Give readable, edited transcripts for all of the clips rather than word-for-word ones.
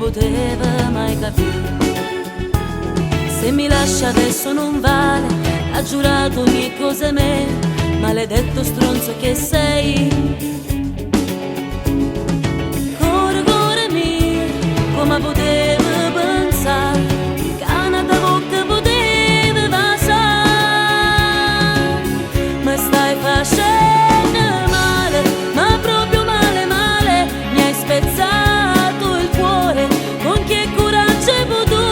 poteva mai capire. Se mi lascia adesso non vale, ha giurato ogni cosa me, maledetto stronzo che sei. Cuore mio, come poteva pensare che una tua bocca poteva basare? Mi stai facendo male, ma proprio male male, mi hai spezzato il cuore, con che coraggio hai potuto?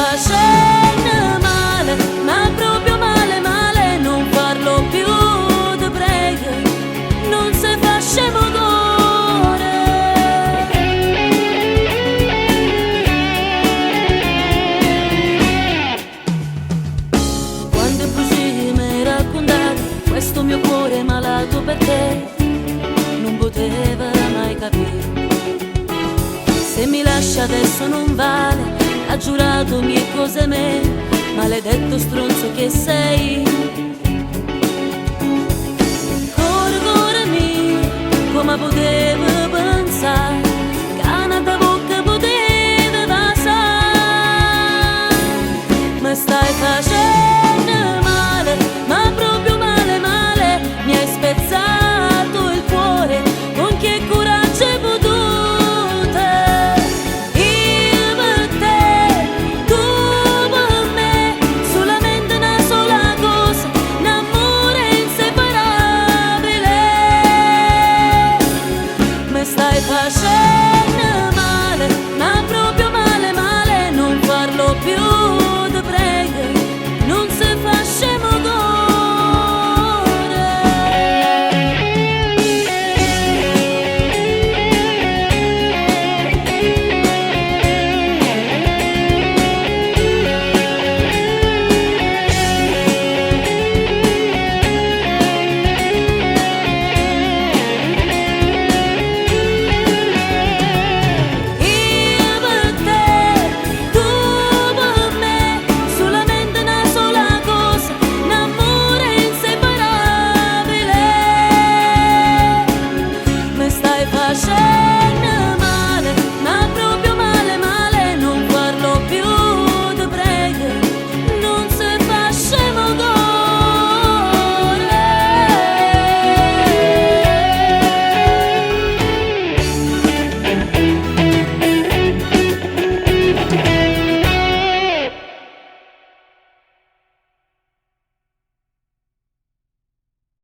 Facendo male, ma proprio male male, non farlo più, ti prego, non si fa scemo d'ore. Quando così mi hai raccontato questo mio cuore malato per te, non poteva mai capire. Se mi lascia adesso non vale, ha giurato mie cose me, maledetto stronzo che sei. Cuore mio, come potevo pensare